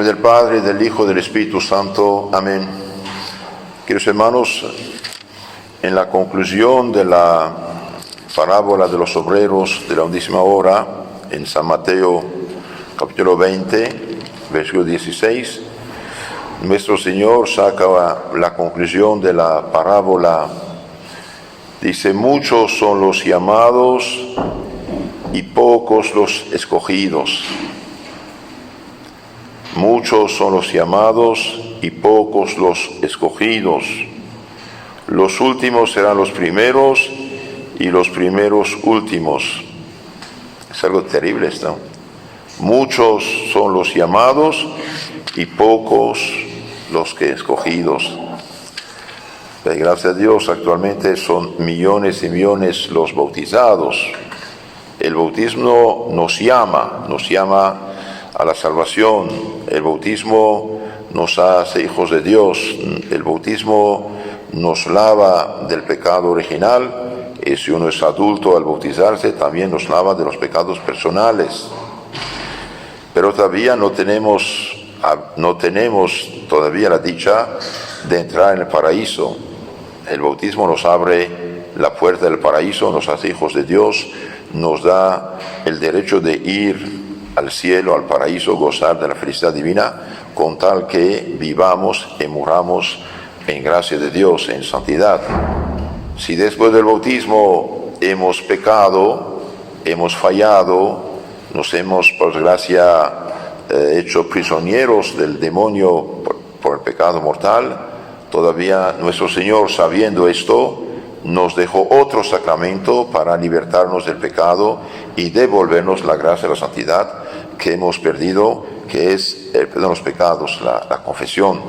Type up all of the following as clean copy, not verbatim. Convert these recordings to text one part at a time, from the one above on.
nombre del Padre, del Hijo, del Espíritu Santo. Amén. Queridos hermanos, en la conclusión de la parábola de los obreros de la undécima hora, en San Mateo capítulo 20, versículo 16, nuestro Señor saca la conclusión de la parábola. Dice: muchos son los llamados y pocos los escogidos. Muchos son los llamados y pocos los escogidos. Los últimos serán los primeros y los primeros últimos. Es algo terrible esto. Muchos son los llamados y pocos los que escogidos. Gracias a Dios, actualmente son millones y millones los bautizados. El bautismo nos llama a la salvación. El bautismo nos hace hijos de Dios. El bautismo nos lava del pecado original, y si uno es adulto al bautizarse también nos lava de los pecados personales. Pero todavía no tenemos todavía la dicha de entrar en el paraíso. El bautismo nos abre la puerta del paraíso, nos hace hijos de Dios, nos da el derecho de ir al cielo, al paraíso, gozar de la felicidad divina, con tal que vivamos y muramos en gracia de Dios, en santidad. Si después del bautismo hemos pecado, hemos fallado, nos hemos, por desgracia, hecho prisioneros del demonio por el pecado mortal, todavía nuestro Señor, sabiendo esto, nos dejó otro sacramento para libertarnos del pecado y devolvernos la gracia y la santidad que hemos perdido, que es el perdón de los pecados, la confesión.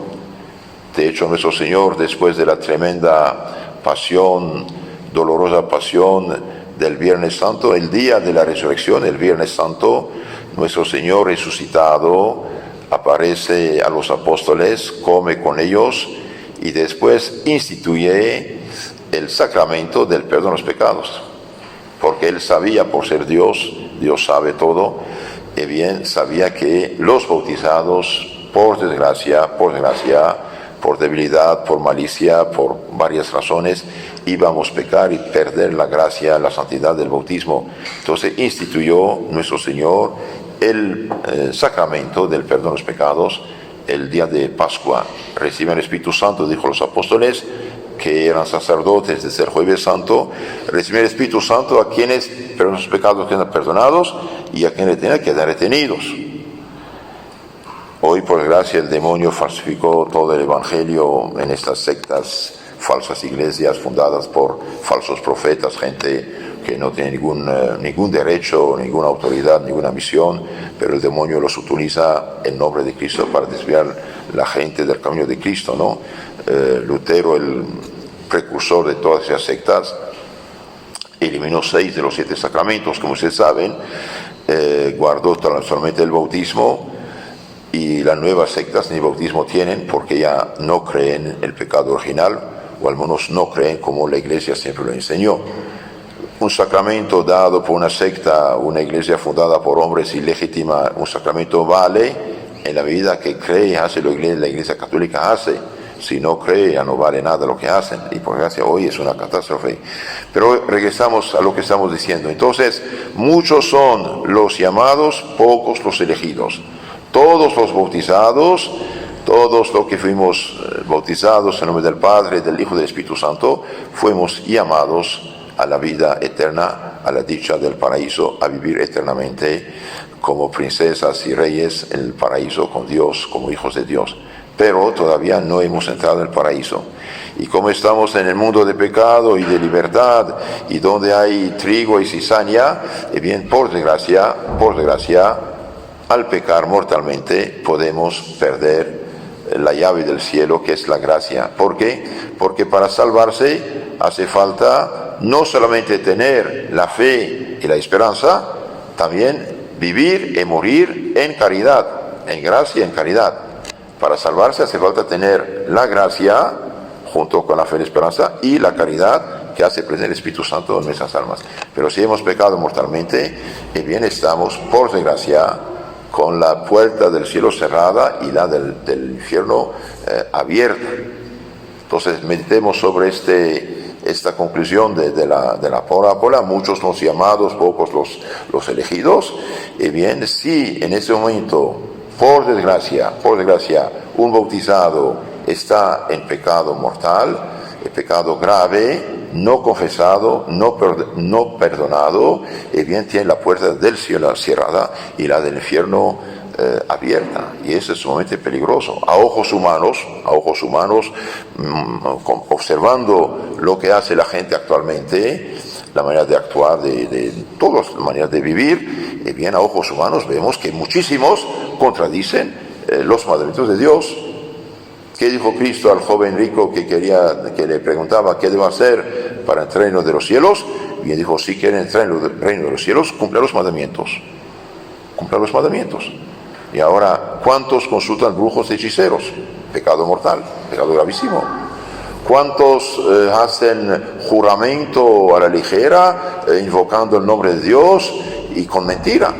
De hecho, nuestro Señor, después de la tremenda pasión, dolorosa pasión del Viernes Santo, el día de la resurrección, el Viernes Santo, nuestro Señor resucitado aparece a los apóstoles, come con ellos y después instituye el sacramento del perdón de los pecados, porque Él sabía, por ser Dios, Dios sabe todo, y bien sabía que los bautizados, por desgracia, por debilidad, por malicia, por varias razones, íbamos a pecar y perder la gracia, la santidad del bautismo. Entonces instituyó nuestro Señor el sacramento del perdón de los pecados el día de Pascua. Reciben el Espíritu Santo, dijo los apóstoles, que eran sacerdotes desde el Jueves Santo, reciben el Espíritu Santo a quienes perdonan sus pecados quedan perdonados y a quienes tenían que quedar retenidos. Hoy, por desgracia, el demonio falsificó todo el Evangelio en estas sectas, falsas iglesias fundadas por falsos profetas, gente que no tiene ningún derecho, ninguna autoridad, ninguna misión, pero el demonio los utiliza en nombre de Cristo para desviar la gente del camino de Cristo, ¿no? Lutero, el precursor de todas esas sectas, eliminó 6 de los 7 sacramentos, como ustedes saben, guardó solamente el bautismo, y las nuevas sectas ni bautismo tienen porque ya no creen en el pecado original, o al menos no creen como la iglesia siempre lo enseñó. Un sacramento dado por una secta, una iglesia fundada por hombres ilegítima, un sacramento vale en la medida que cree y hace lo que la iglesia católica hace. Si no cree, ya no vale nada lo que hacen, y por gracia hoy es una catástrofe. Pero regresamos a lo que estamos diciendo. Entonces, muchos son los llamados, pocos los elegidos. Todos los bautizados, todos los que fuimos bautizados en nombre del Padre, del Hijo y del Espíritu Santo, fuimos llamados a la vida eterna, a la dicha del paraíso, a vivir eternamente como princesas y reyes en el paraíso con Dios, como hijos de Dios. Pero todavía no hemos entrado en el paraíso. Y como estamos en el mundo de pecado y de libertad, y donde hay trigo y cizaña, y bien, por desgracia, al pecar mortalmente podemos perder la llave del cielo, que es la gracia. ¿Por qué? Porque para salvarse hace falta no solamente tener la fe y la esperanza, también vivir y morir en caridad, en gracia y en caridad. Para salvarse hace falta tener la gracia junto con la fe y la esperanza y la caridad que hace presente el Espíritu Santo en nuestras almas. Pero si hemos pecado mortalmente, bien estamos, por desgracia, con la puerta del cielo cerrada y la del infierno abierta. Entonces meditemos sobre esta conclusión de la parábola. Muchos los llamados, pocos los elegidos. Y bien, si en ese momento, por desgracia, un bautizado está en pecado mortal, el pecado grave, no confesado, no perdonado, y bien tiene la puerta del cielo cerrada y la del infierno abierta, y eso es sumamente peligroso. A ojos humanos, observando lo que hace la gente actualmente, la manera de actuar, de todas las maneras de vivir, y bien a ojos humanos vemos que muchísimos contradicen los mandamientos de Dios. ¿Qué dijo Cristo al joven rico que le preguntaba qué debo hacer para entrar en el reino de los cielos? Y él dijo, si quieren entrar en el reino de los cielos, cumpla los mandamientos. Y ahora, ¿cuántos consultan brujos y hechiceros? Pecado mortal, pecado gravísimo. ¿Cuántos hacen juramento a la ligera, invocando el nombre de Dios y con mentira?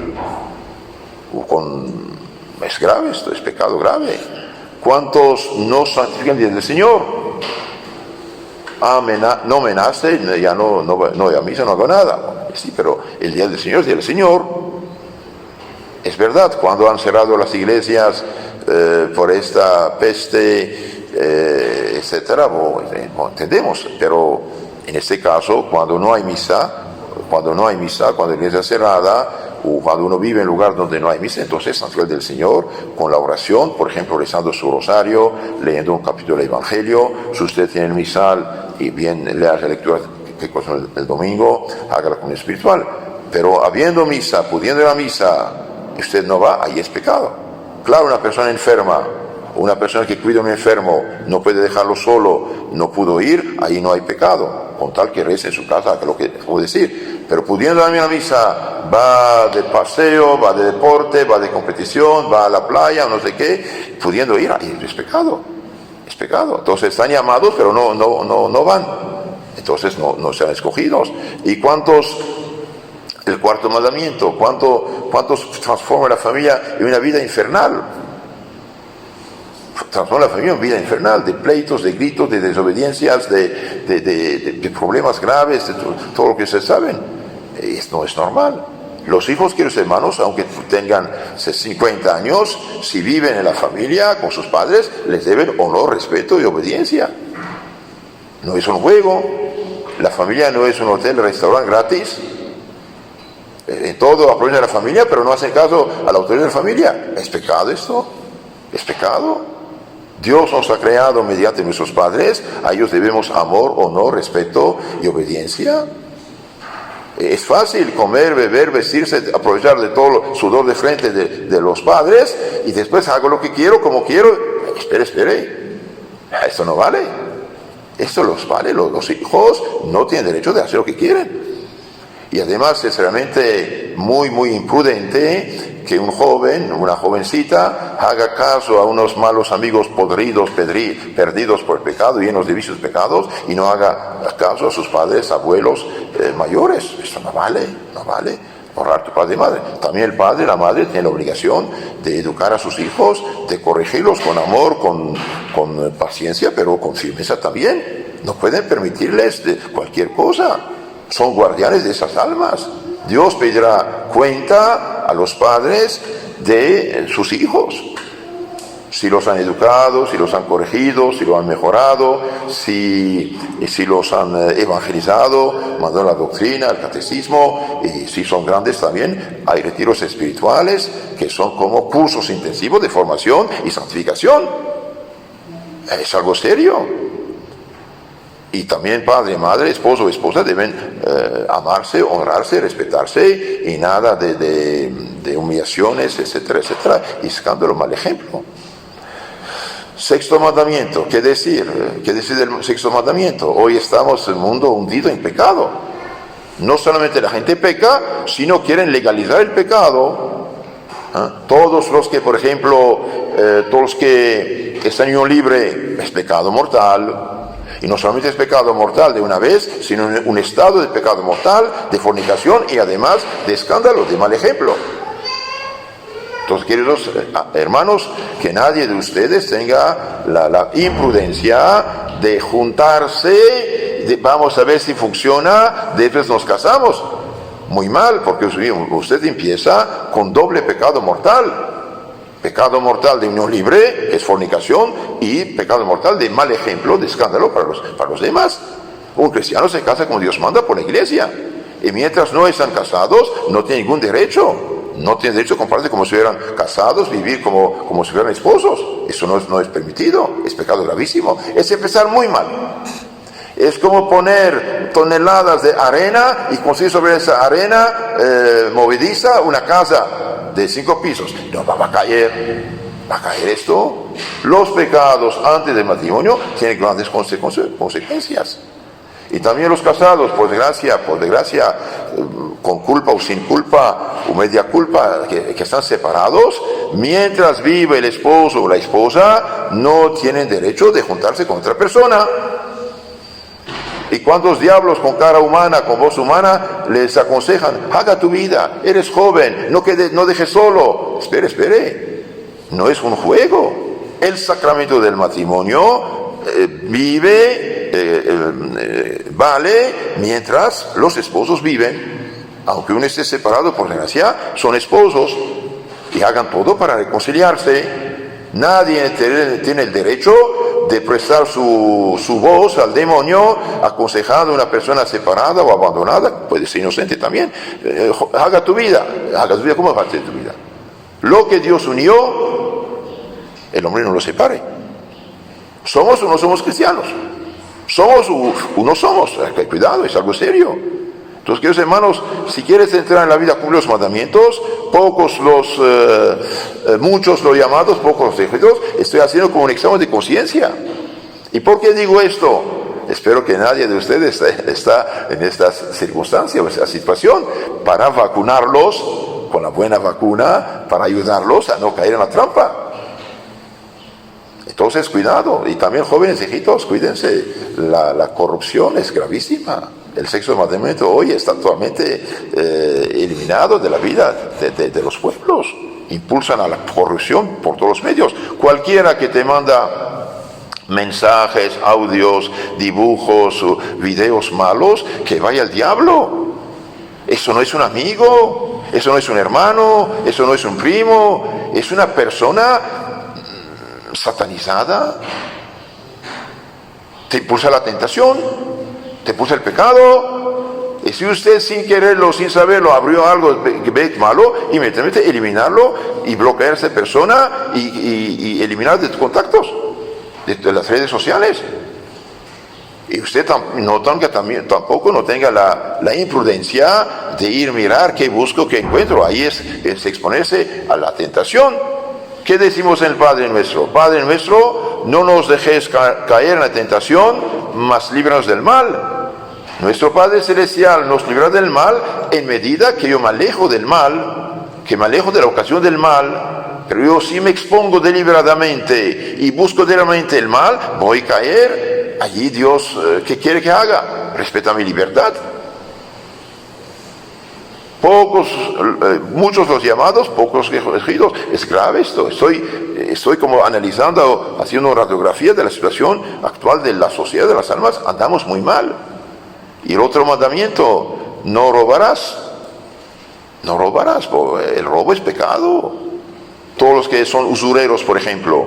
Es grave esto, es pecado grave. ¿Cuántos no santifican el día del Señor? No me nace, ya no voy a misa, no hago nada. Sí, pero el día del Señor es el día del Señor. Es verdad, cuando han cerrado las iglesias por esta peste, etcétera, entendemos, pero en este caso, cuando no hay misa, cuando la iglesia es cerrada, o cuando uno vive en un lugar donde no hay misa, entonces santificar del Señor con la oración, por ejemplo, rezando su rosario, leyendo un capítulo del Evangelio. Si usted tiene el misal y bien lea la lectura que cosa el domingo, hágala con el espiritual. Pero habiendo misa, pudiendo ir a misa, usted no va, ahí es pecado. Claro, una persona enferma, una persona que cuida a un enfermo, no puede dejarlo solo, no pudo ir, ahí no hay pecado, con tal que rece en su casa, que lo que puedo decir. Pero pudiendo ir a misa, va de paseo, va de deporte, va de competición, va a la playa, no sé qué, pudiendo ir, ahí es pecado. Entonces están llamados, pero no van. Entonces no sean escogidos. ¿Y cuántos? El cuarto mandamiento, ¿cuántos transforma la familia en una vida infernal? Transforma la familia en vida infernal, de pleitos, de gritos, de desobediencias, de problemas graves, de todo lo que ustedes saben. Esto no es normal. Los hijos, queridos hermanos, aunque tengan 50 años, si viven en la familia con sus padres, les deben honor, respeto y obediencia. No es un juego. La familia no es un hotel, restaurante gratis. En todo apoyan a la familia, pero no hacen caso a la autoridad de la familia. ¿Es pecado esto? ¿Es pecado? Dios nos ha creado mediante nuestros padres, a ellos debemos amor, honor, respeto y obediencia. Es fácil comer, beber, vestirse, aprovechar de todo el sudor de frente de los padres y después hago lo que quiero, como quiero. Espere. Esto no vale. Esto los vale. Los hijos no tienen derecho de hacer lo que quieren. Y además es realmente muy imprudente que un joven, una jovencita, haga caso a unos malos amigos podridos, perdidos por el pecado, llenos de vicios pecados, y no haga caso a sus padres, abuelos mayores. Esto no vale. Honrar tu padre y madre. También el padre y la madre tienen la obligación de educar a sus hijos, de corregirlos con amor, con paciencia, pero con firmeza también. No pueden permitirles cualquier cosa. Son guardianes de esas almas. Dios pedirá cuenta a los padres de sus hijos. Si los han educado, si los han corregido, si los han mejorado, si los han evangelizado, mandado la doctrina, el catecismo, y si son grandes también, hay retiros espirituales que son como cursos intensivos de formación y santificación. Es algo serio. Y también padre, madre, esposo o esposa deben amarse, honrarse, respetarse, y nada de humillaciones, etcétera, y escándalo, mal ejemplo. Sexto mandamiento, ¿qué decir? ¿Qué decir del sexto mandamiento? Hoy estamos en un mundo hundido en pecado. No solamente la gente peca, sino quieren legalizar el pecado. Todos los que, por ejemplo, todos los que están en unión libre, es pecado mortal. Y no solamente es pecado mortal de una vez, sino un estado de pecado mortal, de fornicación y además de escándalo, de mal ejemplo. Entonces, queridos hermanos, que nadie de ustedes tenga la imprudencia de juntarse, vamos a ver si funciona, después nos casamos. Muy mal, porque usted empieza con doble pecado mortal. Pecado mortal de unión libre, que es fornicación, y pecado mortal de mal ejemplo, de escándalo para los demás. Un cristiano se casa como Dios manda por la iglesia. Y mientras no están casados, no tienen ningún derecho. No tienen derecho a compararse como si fueran casados, vivir como si fueran esposos. Eso no es permitido, es pecado gravísimo. Es empezar muy mal. Es como poner toneladas de arena y construir sobre esa arena movediza una casa de 5 pisos. No, va a caer esto. Los pecados antes del matrimonio tienen grandes consecuencias. Y también los casados, por desgracia, con culpa o sin culpa, o media culpa, que están separados, mientras vive el esposo o la esposa, no tienen derecho de juntarse con otra persona. ¿Y cuántos diablos con cara humana, con voz humana, les aconsejan, haga tu vida, eres joven, no dejes solo? Espere, no es un juego. El sacramento del matrimonio vale mientras los esposos viven. Aunque uno esté separado, por desgracia, son esposos y hagan todo para reconciliarse. Nadie tiene el derecho de prestar su voz al demonio aconsejando a una persona separada o abandonada. Puede ser inocente también. Haga tu vida. ¿Cómo va a ser tu vida? Lo que Dios unió, el hombre no lo separe. ¿Somos o no somos cristianos? ¿Somos o no somos? Cuidado, es algo serio. Entonces, queridos hermanos, si quieres entrar en la vida, cumplir los mandamientos, muchos los llamados, pocos los elegidos. Estoy haciendo como un examen de conciencia. ¿Y por qué digo esto? Espero que nadie de ustedes está en estas circunstancias o esta situación, para vacunarlos con la buena vacuna, para ayudarlos a no caer en la trampa. Entonces, cuidado. Y también, jóvenes hijitos, cuídense. La corrupción es gravísima. El sexo de matrimonio hoy está actualmente eliminado de la vida de los pueblos. Impulsan a la corrupción por todos los medios. Cualquiera que te manda mensajes, audios, dibujos, videos malos, que vaya al diablo. Eso no es un amigo, eso no es un hermano, eso no es un primo, es una persona satanizada. Te impulsa la tentación, te impulsa el pecado, y si usted sin quererlo, sin saberlo, abrió algo que ve malo, inmediatamente eliminarlo y bloquear a esa persona y eliminar de tus contactos, de las redes sociales. Y usted tampoco no tenga la imprudencia de ir a mirar qué busco, qué encuentro. Ahí es exponerse a la tentación. ¿Qué decimos en el Padre Nuestro? Padre Nuestro, no nos dejes caer en la tentación, mas líbranos del mal. Nuestro Padre Celestial nos libra del mal en medida que yo me alejo del mal, que me alejo de la ocasión del mal. Pero yo si me expongo deliberadamente y busco deliberadamente el mal, voy a caer. Allí Dios, ¿qué quiere que haga? Respeta mi libertad. Muchos los llamados, pocos los elegidos. Es grave esto. Estoy como analizando, haciendo una radiografía de la situación actual de la sociedad de las almas. Andamos muy mal. Y el otro mandamiento, no robarás. No robarás, el robo es pecado. Todos los que son usureros, por ejemplo,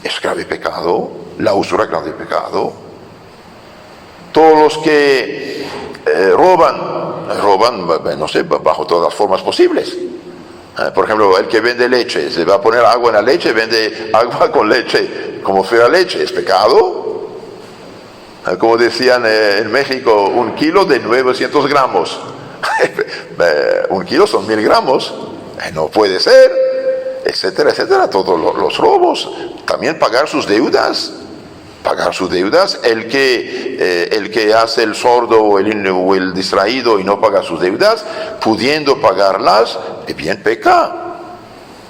es grave pecado. La usura es grave pecado. Todos los que roban, no sé, bajo todas las formas posibles. Por ejemplo, el que vende leche, se va a poner agua en la leche, vende agua con leche, como fuera leche, es pecado. Como decían en México, 1 kilo de 900 gramos. 1 kilo son 1000 gramos. No puede ser, etcétera, etcétera. Todos los robos. También pagar sus deudas. El que hace el sordo o el distraído y no paga sus deudas, pudiendo pagarlas, bien peca.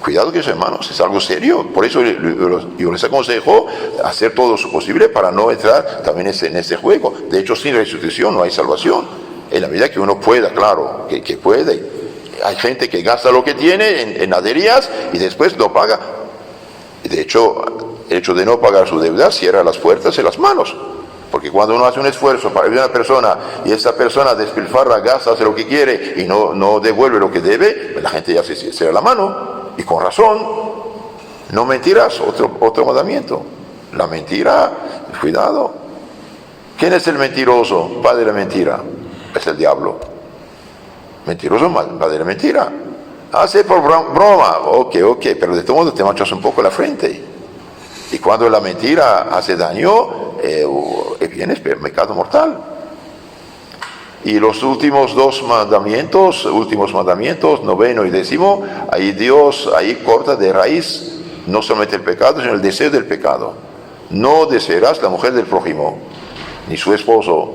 Cuidado, que hermanos, es algo serio. Por eso yo les aconsejo hacer todo lo posible para no entrar también en este juego. De hecho, sin restitución no hay salvación. En la medida que uno pueda, claro, que puede, Hay gente que gasta lo que tiene en naderías y después no paga. De hecho, el hecho de no pagar su deuda cierra las puertas y las manos. Porque cuando uno hace un esfuerzo para ayudar a una persona y esa persona despilfarra, gasta, hace lo que quiere y no devuelve lo que debe, la gente ya se cierra la mano. Y con razón. No mentirás, otro mandamiento. La mentira, cuidado. ¿Quién es el mentiroso? Padre de la mentira. Es el diablo. Mentiroso, padre de la mentira. Hace por broma. Ok, pero de todo modo te manchas un poco la frente. Y cuando la mentira hace daño, viene el pecado mortal. Y los últimos mandamientos, 9º y 10º, ahí Dios corta de raíz no solamente el pecado, sino el deseo del pecado. No desearás la mujer del prójimo, ni su esposo.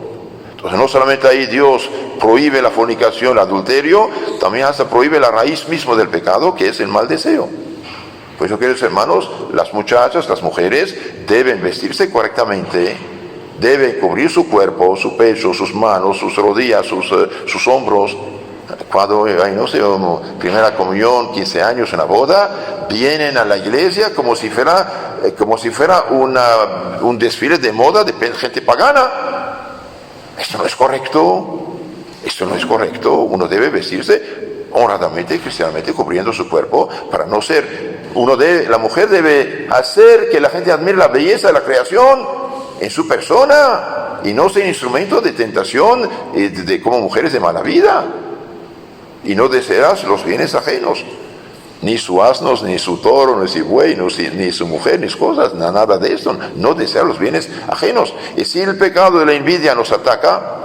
Entonces no solamente ahí Dios prohíbe la fornicación, el adulterio, también hasta prohíbe la raíz mismo del pecado, que es el mal deseo. Por eso, queridos hermanos, las muchachas, las mujeres, deben vestirse correctamente, deben cubrir su cuerpo, su pecho, sus manos, sus rodillas, sus hombros. Cuando primera comunión, 15 años, una boda, vienen a la iglesia como si fuera un desfile de moda de gente pagana. Esto no es correcto. Uno debe vestirse honradamente, cristianamente, cubriendo su cuerpo para no ser... la mujer debe hacer que la gente admire la belleza de la creación en su persona y no ser instrumento de tentación como mujeres de mala vida. Y no desearás los bienes ajenos, ni sus asnos, ni su toro, ni su buey, ni su mujer, ni sus cosas, nada de esto. No desear los bienes ajenos. Y si el pecado de la envidia nos ataca,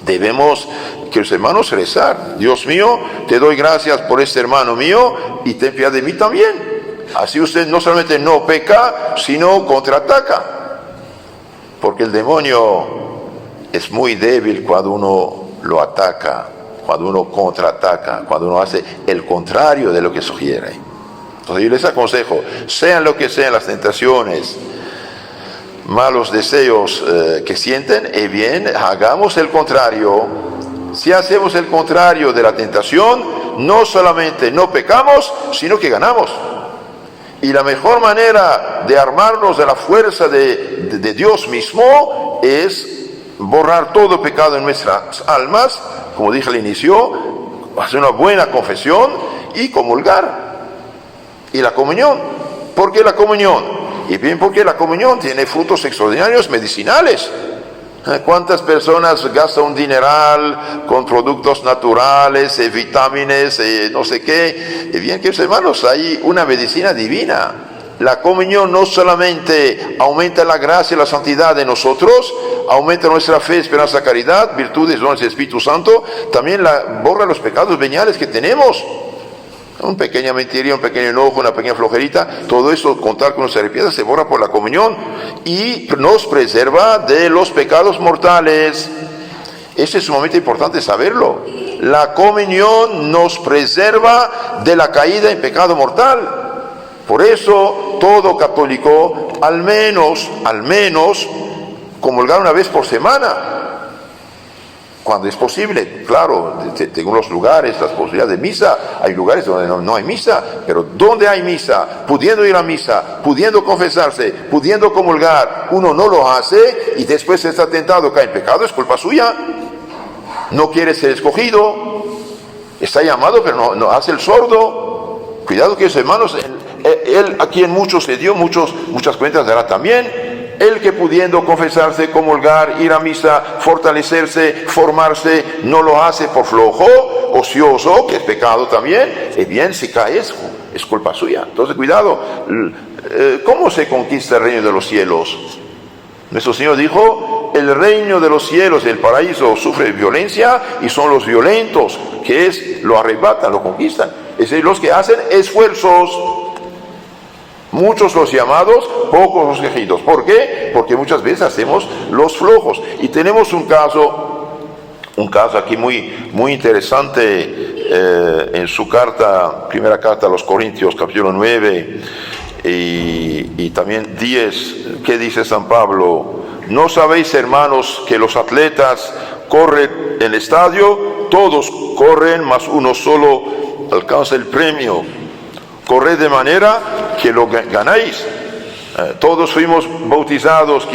debemos, que los hermanos, rezar. Dios mío, te doy gracias por este hermano mío y ten piedad de mí también. Así usted no solamente no peca, sino contraataca. Porque el demonio es muy débil cuando uno lo ataca, cuando uno contraataca, cuando uno hace el contrario de lo que sugiere. Entonces yo les aconsejo, sean lo que sean las tentaciones, malos deseos que sienten, bien, hagamos el contrario. Si hacemos el contrario de la tentación, no solamente no pecamos, sino que ganamos. Y la mejor manera de armarnos de la fuerza de Dios mismo es borrar todo pecado en nuestras almas, como dije al inicio, hacer una buena confesión y comulgar. Y la comunión. ¿Por qué la comunión? Y bien, porque la comunión tiene frutos extraordinarios medicinales. ¿Cuántas personas gastan un dineral con productos naturales, vitaminas, no sé qué? Y bien, queridos hermanos, hay una medicina divina. La comunión no solamente aumenta la gracia y la santidad de nosotros, aumenta nuestra fe, esperanza, caridad, virtudes, dones del Espíritu Santo, también borra los pecados veniales que tenemos. Una pequeña mentiría, un pequeño enojo, una pequeña flojerita, todo eso, contar que uno se arrepienta, se borra por la comunión y nos preserva de los pecados mortales. Eso es sumamente importante saberlo. La comunión nos preserva de la caída en pecado mortal. Por eso todo católico al menos comulgar una vez por semana, cuando es posible. Claro, según los lugares, las posibilidades de misa, hay lugares donde no hay misa, pero donde hay misa, pudiendo ir a misa, pudiendo confesarse, pudiendo comulgar, uno no lo hace y después está tentado, cae en pecado, es culpa suya. No quiere ser escogido, está llamado pero no hace el sordo. Cuidado, que hermanos, él a quien mucho se dio, muchas cuentas dará también. El que pudiendo confesarse, comulgar, ir a misa, fortalecerse, formarse, no lo hace por flojo, ocioso, que es pecado también, bien, si cae es culpa suya. Entonces, cuidado. ¿Cómo se conquista el reino de los cielos? Nuestro Señor dijo, el reino de los cielos, el paraíso, sufre violencia y son los violentos que lo arrebatan, lo conquistan. Es decir, los que hacen esfuerzos. Muchos los llamados, pocos los elegidos. ¿Por qué? Porque muchas veces hacemos los flojos. Y tenemos un caso aquí muy interesante en su primera carta a los Corintios, capítulo 9 y también 10. ¿Qué dice San Pablo? ¿No sabéis, hermanos, que los atletas, corre en el estadio, todos corren, mas uno solo alcanza el premio. Corred de manera que lo ganáis. Todos fuimos bautizados,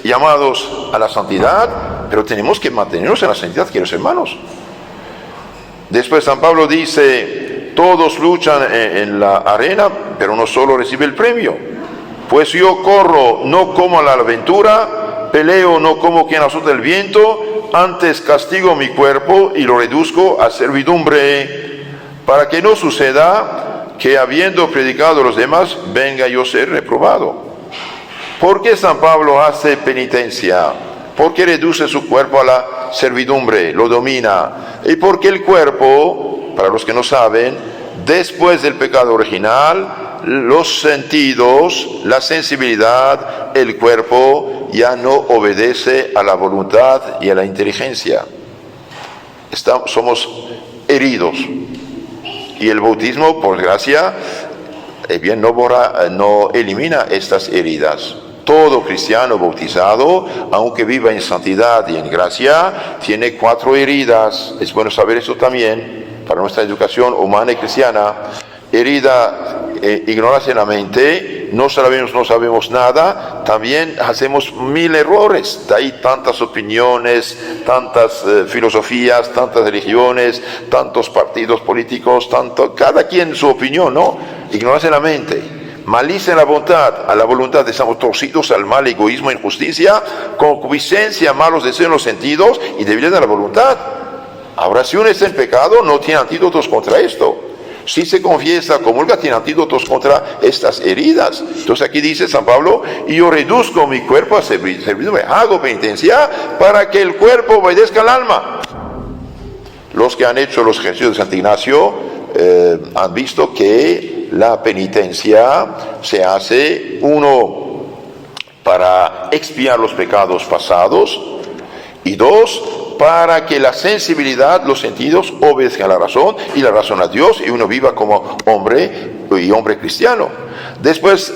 llamados a la santidad, pero tenemos que mantenernos en la santidad, queridos hermanos. Después San Pablo dice, todos luchan en la arena, pero uno solo recibe el premio. Pues yo corro no como a la aventura, peleo no como quien azota el viento, antes castigo mi cuerpo y lo reduzco a servidumbre, para que no suceda que habiendo predicado a los demás, venga yo a ser reprobado. ¿Por qué San Pablo hace penitencia? ¿Por qué reduce su cuerpo a la servidumbre? Lo domina. Y porque el cuerpo, para los que no saben, después del pecado original, los sentidos, la sensibilidad, el cuerpo ya no obedece a la voluntad y a la inteligencia. Somos heridos. Y el bautismo, por gracia, no elimina estas heridas. Todo cristiano bautizado, aunque viva en santidad y en gracia, tiene 4 heridas. Es bueno saber eso también para nuestra educación humana y cristiana. Herida, ignorancia en la mente, no sabemos nada, también hacemos 1000 errores. De ahí tantas opiniones, tantas filosofías, tantas religiones, tantos partidos políticos, cada quien su opinión, ¿no? Ignorancia en la mente. Malicia en la voluntad, a la voluntad estamos torcidos al mal, egoísmo, injusticia, concupiscencia, malos deseos en los sentidos y debilidad de la voluntad. Ahora, si uno está en pecado, no tiene antídotos contra esto. Si se confiesa, comulga, tiene antídotos contra estas heridas. Entonces aquí dice San Pablo, y yo reduzco mi cuerpo a servidumbre, hago penitencia para que el cuerpo obedezca al alma. Los que han hecho los ejercicios de Santo Ignacio han visto que la penitencia se hace, uno, para expiar los pecados pasados, y 2, para que la sensibilidad, los sentidos, obedezcan a la razón, y la razón a Dios, y uno viva como hombre y hombre cristiano. Después,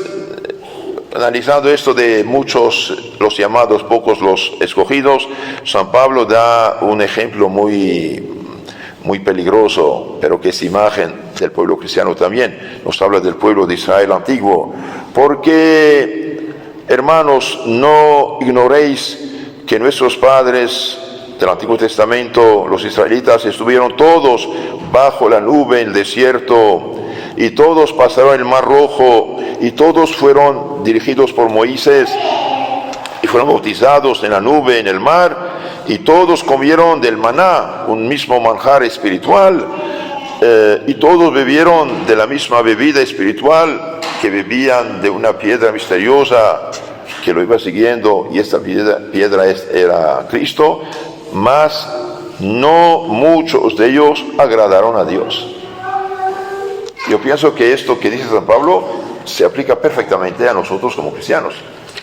analizando esto de muchos los llamados, pocos los escogidos, San Pablo da un ejemplo muy peligroso, pero que es imagen del pueblo cristiano también. Nos habla del pueblo de Israel antiguo. Porque, hermanos, no ignoréis que nuestros padres del Antiguo Testamento, los israelitas, estuvieron todos bajo la nube en el desierto, y todos pasaron el Mar Rojo, y todos fueron dirigidos por Moisés, y fueron bautizados en la nube, en el mar, y todos comieron del maná, un mismo manjar espiritual, y todos bebieron de la misma bebida espiritual, que bebían de una piedra misteriosa que lo iba siguiendo, y esta piedra era Cristo, mas no muchos de ellos agradaron a Dios. Yo pienso que esto que dice San Pablo se aplica perfectamente a nosotros como cristianos.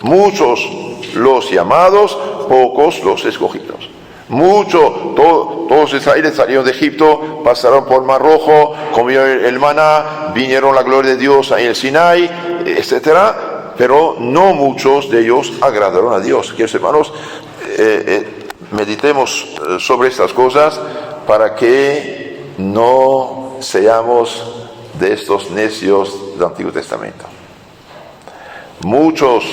Muchos los llamados, pocos los escogidos. Todos Israel salieron de Egipto, pasaron por el Mar Rojo, comieron el maná, vinieron la gloria de Dios ahí en el Sinai, etcétera, pero no muchos de ellos agradaron a Dios. Queridos hermanos, meditemos sobre estas cosas para que no seamos de estos necios del Antiguo Testamento. Muchos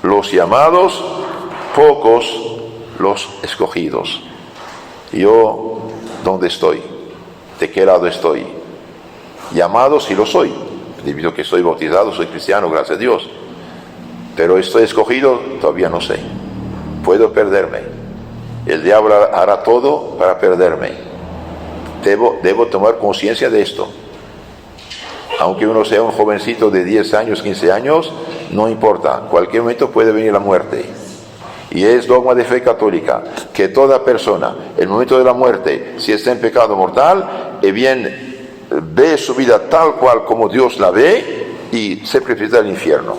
los llamados, pocos los escogidos. Yo, ¿dónde estoy? ¿De qué lado estoy? Llamado sí lo soy, debido a que soy bautizado, soy cristiano, gracias a Dios. Pero estoy escogido, todavía no sé. Puedo perderme. El diablo hará todo para perderme. Debo tomar conciencia de esto. Aunque uno sea un jovencito de 10 años, 15 años, no importa. En cualquier momento puede venir la muerte. Y es dogma de fe católica que toda persona, en el momento de la muerte, si está en pecado mortal, bien ve su vida tal cual como Dios la ve y se precipita al infierno.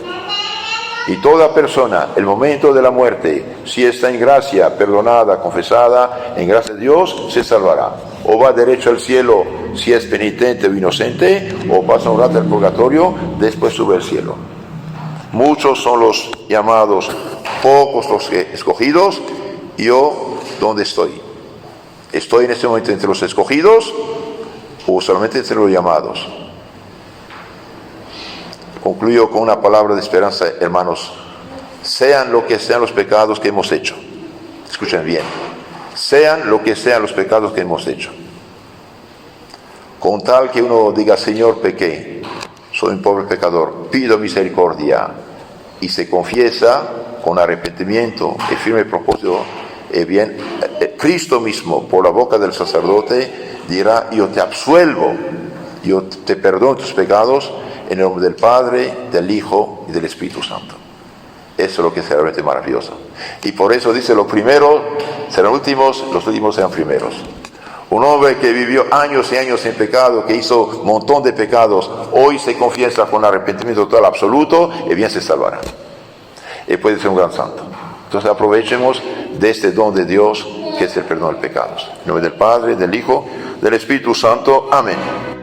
Y toda persona, el momento de la muerte, si está en gracia, perdonada, confesada, en gracia de Dios, se salvará. O va derecho al cielo si es penitente o inocente, o pasa un rato al purgatorio, después sube al cielo. Muchos son los llamados, pocos los escogidos, ¿yo dónde estoy? ¿Estoy en este momento entre los escogidos o solamente entre los llamados? Concluyo con una palabra de esperanza, hermanos. Sean lo que sean los pecados que hemos hecho. Escuchen bien. Sean lo que sean los pecados que hemos hecho. Con tal que uno diga, Señor, pequé, soy un pobre pecador, pido misericordia, y se confiesa con arrepentimiento y firme propósito, Cristo mismo, por la boca del sacerdote, dirá, yo te absuelvo, yo te perdono tus pecados, en el nombre del Padre, del Hijo y del Espíritu Santo. Eso es lo que es realmente maravilloso. Y por eso dice, los primeros serán últimos, los últimos serán primeros. Un hombre que vivió años y años en pecado, que hizo un montón de pecados, hoy se confiesa con arrepentimiento total absoluto, y bien se salvará. Y puede ser un gran santo. Entonces aprovechemos de este don de Dios, que es el perdón de pecados. En nombre del Padre, del Hijo, del Espíritu Santo. Amén.